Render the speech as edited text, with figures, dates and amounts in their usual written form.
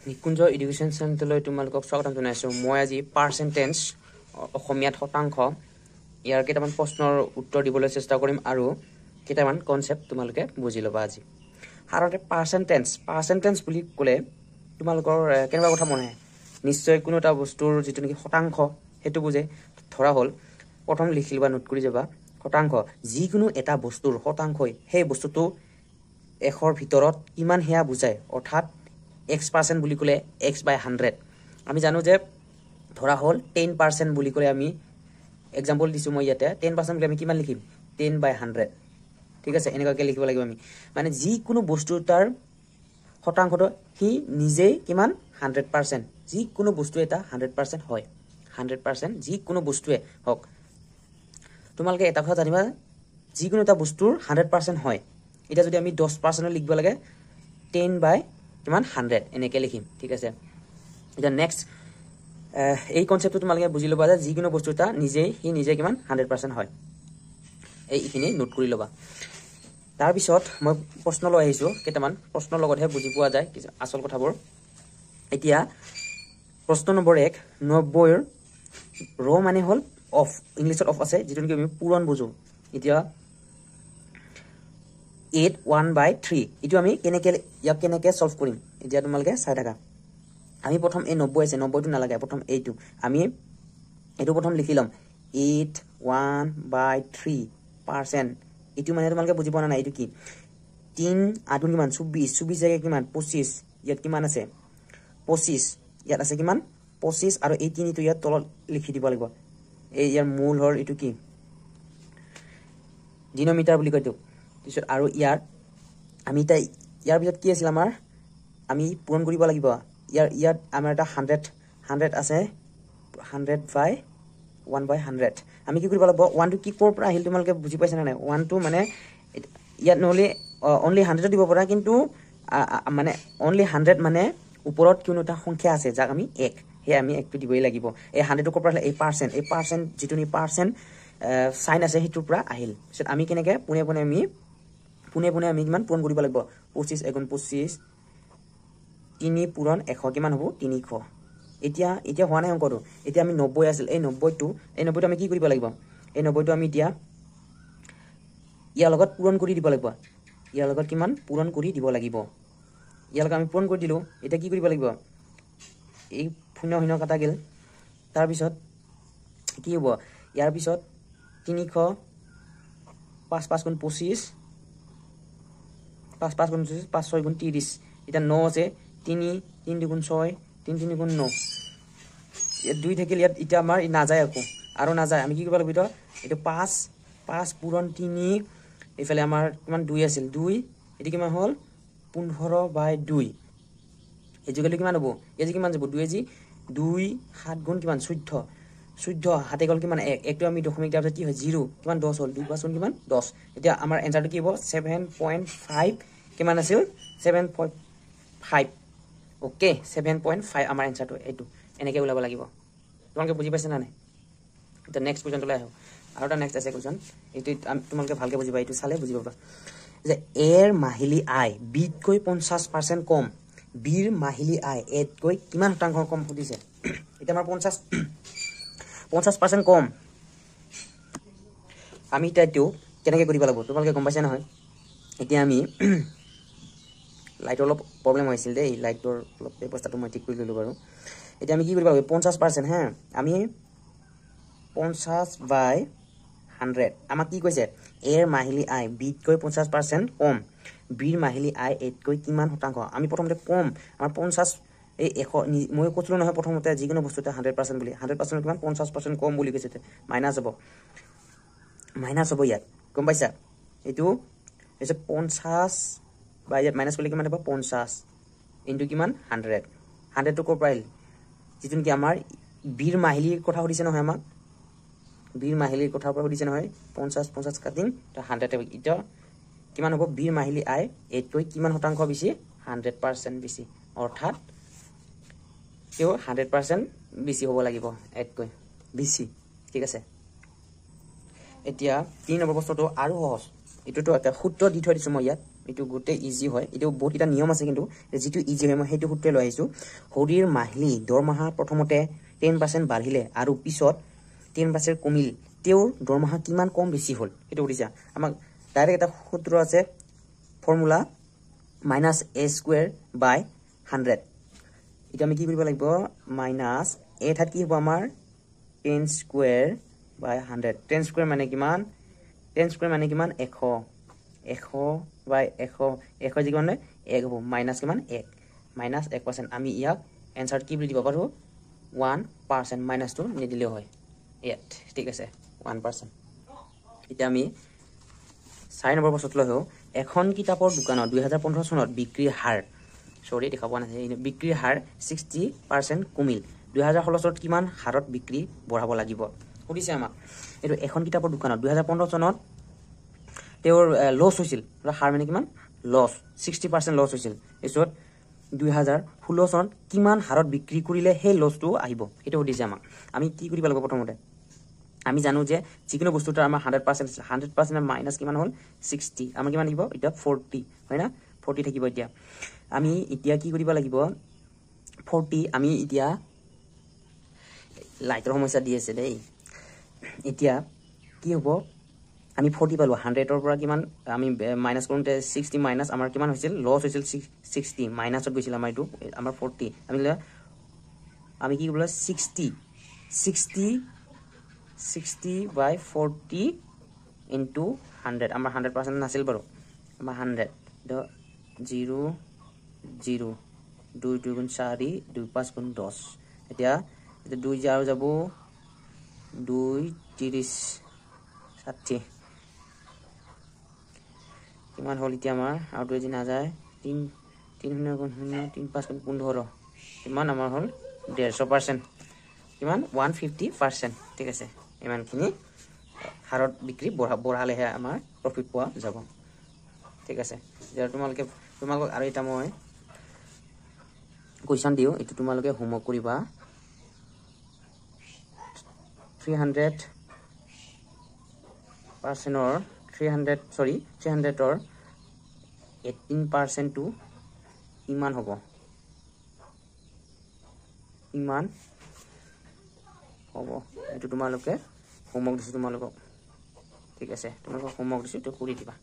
নিকুঞ্জ education চেণ্টাৰলৈ তোমালোকক স্বাগতম জনাইছোঁ। মই আজি পাৰ্চেণ্টেজ অসমীয়াত শতাংশ ইয়াৰ কেইটামান প্ৰশ্নৰ উত্তৰ দিবলৈ চেষ্টা কৰিম আৰু কেইটামান কনচেপ্ট তোমালোকে বুজি ল'বা আজি। সাধাৰণতে পাৰ্চেণ্টেজ বুলি ক'লে তোমালোকৰ কেনেকুৱা কথা মনে নিশ্চয় কোনো এটা বস্তুৰ যিটো নেকি শতাংশ সেইটো বুজে। ধৰা হ'ল প্ৰথম লিখি ল'বা, নোট কৰি যাবা, শতাংশ যিকোনো এটা বস্তুৰ শতাংশই সেই বস্তুটো 100ৰ ভিতৰত কিমান সেয়া বুজায়। অৰ্থাৎ x% বুলি ক'লে x/100। আমি জানো যে ধৰা হ'ল 10% বুলি ক'লে আমি এক্সাম্পল দিছোঁ মই ইয়াতে 10% বুলি আমি কিমান লিখিম 10/100। ঠিক আছে, এনেকুৱাকৈ লিখিব লাগিব আমি। মানে যিকোনো বস্তু তাৰ শতাংশটো সি নিজেই কিমান 100%। যিকোনো বস্তু এটা 100% হয়, 100% যিকোনো বস্তুৱে হওক। তোমালোকে এটা কথা জানিবা, যিকোনো এটা বস্তুৰ 100% হয়। এতিয়া যদি আমি 10% লিখিব লাগে 10/100 এনেকৈ লিখিম। ঠিক আছে, এতিয়া নেক্সট এই কনচেপ্টটো তোমালোকে বুজি ল'বা যে যিকোনো বস্তু এটা সি নিজে কিমান 100% হয়। এইখিনি নোট কৰি ল'বা। তাৰপিছত মই প্ৰশ্ন লৈ আহিছোঁ, কেইটামান প্ৰশ্নৰ লগতহে বুজি পোৱা যায় আচল কথাবোৰ। এতিয়া প্ৰশ্ন নম্বৰ 1, 90ৰ মানে হ'ল অফ, ইংলিছত অফ আছে, যিটো নেকি আমি পূৰণ বুজোঁ। এতিয়া 8 1/3 এইটো আমি ইয়াক কেনেকৈ ছল্ভ কৰিম এতিয়া তোমালোকে চাই থাকা। আমি প্ৰথম এই 90 আছে, 90টো নালাগে, প্ৰথম আমি এইটো প্ৰথম লিখি ল'ম 8 1/3%। এইটো মানে তোমালোকে বুজি পোৱা নাই, এইটো কি 3 8 কিমান 24 জেগাত কিমান 25, ইয়াত কিমান আছে 25, ইয়াত আছে কিমান 25 আৰু এই 3টো ইয়াত তলত লিখি দিব লাগিব। এই ইয়াৰ মূল হ'ল এইটো কি ডিনমিটাৰ বুলি কয় এইটো। তাৰপিছত আৰু আমি এতিয়া ইয়াৰ পিছত কি আছিল আমাৰ, আমি পূৰণ কৰিব লাগিব। ইয়াত আমাৰ এটা 100 আছে, 100/1/100 আমি কি কৰিব লাগিব, 1টো কি ক'ৰ পৰা আহিল তোমালোকে বুজি পাইছা নে নাই। 1টো মানে ইয়াত নহ'লে অনলি 100 দিব পৰা, কিন্তু মানে অনলি 100 মানে ওপৰত কোনো এটা সংখ্যা আছে যাক আমি 1, সেয়ে আমি 1টো দিবই লাগিব। এই 100টো ক'ৰ পৰা আহিলে, এই পাৰ্চেণ্ট যিটো নেকি পাৰ্চেণ্ট চাইন আছে সেইটোৰ পৰা আহিল। তাৰপিছত আমি কেনেকৈ পোনে পোনে আমি কিমান পূৰণ কৰিব লাগিব, 25 × 25 3 পূৰণ 100 কিমান হ'ব 300। এতিয়া হোৱা নাই অংকটো। এতিয়া আমি 90 আছিল, এই 90টো আমি কি কৰিব লাগিব, এই 90টো আমি এতিয়া ইয়াৰ লগত পূৰণ কৰি দিব লাগিব। ইয়াৰ লগত কিমান পূৰণ কৰি দিব লাগিব, ইয়াৰ লগত আমি পূৰণ কৰি দিলোঁ। এতিয়া কি কৰিব লাগিব, এই 0 কটা গ'ল। তাৰপিছত কি হ'ব, ইয়াৰ পিছত 300 5 5 × 25 5 5 × 25 5 6 × 30। এতিয়া 9 আছে, 3 3 2 × 6 3 3 × 9, ইয়াত 2 থাকিল, ইয়াত এতিয়া আমাৰ নাযায় আৰু নাযায়। আমি কি কৰিব লাগিব, এইটো 5 পূৰণ 3, এইফালে আমাৰ কিমান 2 আছিল, 2 এইটো কিমান হ'ল 15/2। এজিকালি কিমান হ'ব, এজি কিমান যাব 2 এজি 2 7 গুণ কিমান 14 হাতে গ'ল কিমান 1, একটো আমি দশমিক দিয়াৰ পিছত কি হয় 0, কিমান 10 হ'ল, 2 5 গুণ কিমান 10। এতিয়া আমাৰ এনচাৰটো কি হ'ব 7.5 কিমান আছিল 7.5। অ'কে, 7.5 আমাৰ এনচাৰটো এইটো এনেকৈ ওলাব লাগিব। তোমালোকে বুজি পাইছা নে নাই। এতিয়া নেক্সট কুৱেশ্যনটোলৈ আহোঁ। আৰু এটা নেক্সট আছে কুৱেশ্যন, এইটো তোমালোকে ভালকৈ বুজিবা, এইটো চালে বুজি পাবা যে এৰ মাহিলী আয় বিতকৈ 50% কম, বিৰ মাহিলী আয় এতকৈ কিমান শতাংশ কম সুধিছে। এতিয়া আমাৰ 50% কম, আমি এতিয়া এইটো কেনেকৈ কৰিব লাগিব তোমালোকে গম পাইছা নহয়। এতিয়া আমি লাইটৰ অলপ প্ৰব্লেম হৈছিল দেই, লাইটৰ অলপ ব্যৱস্থাটো মই ঠিক কৰি ল'লোঁ বাৰু। এতিয়া আমি কি কৰিব লাগিব 50%, হা আমি 50/100 আমাক কি কৈছে, এৰ মাহিলী আয় বিতকৈ 50% কম, বিৰ মাহিলী আয় এতকৈ কিমান শতাংশ। আমি প্ৰথমতে কম আমাৰ 50 এই 100 মই কৈছিলোঁ নহয় প্ৰথমতে যিকোনো বস্তু এটা 100% বুলি, 100% কিমান 50% কম বুলি কৈছে, মাইনাছ হ'ব ইয়াত, গম পাইছা। এইটো তাৰপিছত 50 বা ইয়াত মাইনাছ কৰিলে কিমান হ'ব 50 ইনটু কিমান 100টো ক'ৰ পৰা আহিল, যিটো নেকি আমাৰ বিৰ মাহিলীৰ কথা সুধিছে নহয়, আমাক বিৰ মাহিলীৰ কথাৰ পৰা সুধিছে নহয়। 50 কাটিং 100 এতিয়া কিমান হ'ব, বিৰ মাহিলী আয় এতকৈ কিমান শতাংশ বেছি 100% বেছি, অৰ্থাৎ তেওঁ 100% বেছি হ'ব লাগিব, এতকৈ বেছি। ঠিক আছে, এতিয়া 3 নম্বৰ প্ৰশ্নটো আৰু সহজ। এইটোতো এটা সূত্ৰ দি থৈ দিছোঁ মই ইয়াত, এইটো গোটেই ইজি হয় এইটো বহুত এটা নিয়ম আছে কিন্তু যেটো ইজি হয় মই সেইটো সূত্ৰে লৈ আহিছো হৰিৰ মাহিলী দৰমহা প্ৰথমতে 10% বাঢ়িলে আৰু পিছত 10% কমিল তেওঁৰ দৰমহা কিমান কম বেছি হ'ল সেইটো উঠিছা আমাক ডাইৰেক্ট এটা সূত্ৰ আছে ফৰ্মুলা -a² / 100 এটা আমি কি কৰিব লাগিব মাইনাস a থাত কি হ'ব আমাৰ 10² / 100 10² মানে কিমান 10² মানে কিমান 100 100 যি কিমান 1 হ'ব মাইনাস কিমান 1 -1% আমি ইয়াক এনসার কি বুলি দিব পাৰো 1% মাইনাসটো নিদিলেও হয় ইয়াত ঠিক আছে 1% এটা আমি 4 নম্বৰ প্ৰশ্নটো লৈ এখন কিতাপৰ দোকানত 2015 চনত বিক্ৰীৰ হাৰ সৰি দেখা পোৱা নাই বিক্ৰীৰ হাৰ 60% কমিল 2016 চনত কিমান হাৰত বিক্ৰী বঢ়াব লাগিব সুধিছে আমাক এটো এখন কিতাপৰ দোকানত 2015 চনত তেওঁৰ লস হৈছিল হাৰ মানে কিমান লস 60% লস হৈছিল এছত 2016 চনত কিমান হাৰত বিক্ৰী কৰিলে হে লসটো আহিব এটো সুধিছে আমাক আমি কি কৰিব লাগিব প্ৰথমতে আমি জানো যে যিকোনো বস্তুটাৰ আমাৰ 100% মাইনাস কিমান হল 60 আমাৰ কিমান দিব এটা 40 হয় না 40 থাকিব এতিয়া আমি এতিয়া কি কৰিব লাগিব 40 আমি এতিয়া লাইটৰ সমস্যা দি আছে দেই এতিয়া কি হ'ব আমি 40 পালো 100 ৰ পৰা কিমান আমি মাইনাস কৰোতে 60 মাইনাস আমাৰ কিমান হৈছিল লস হৈছিল 60 মাইনাসত গৈছিল আমাৰ এটো আমাৰ 40 আমি কি কৰিব 60/40 into 100 আমাৰ 100% নাছিল বাৰু আমাৰ 100 0 0 2 2 গুণ 4 2 5 গুণ 10 এতিয়া 2 যাও যাব 2 30 60 কিমান হল এতিয়া আমাৰ আৰু 2 দিন না যায় 3 0 গুণ 0 3 5 গুণ 15 কিমান আমাৰ হল 150% কিমান 150% ঠিক আছে ইমানখিনি হাৰত বিক্ৰী বঢ়ালেহে আমাৰ প্ৰফিট পোৱা যাব ঠিক আছে যাৰ তোমালোক আৰু এটা মই কোৱেশ্চন দিও এটো তোমালোকে হোমৱৰ্ক কৰিবা 300 or 300 or 18% to ইমান হ'ব ইমান হ'ব এটো তোমালোকে হোমৱৰ্ক দিছো তোমালোকক ঠিক আছে তোমালোকক হোমৱৰ্ক দিছো তো কৰি দিবা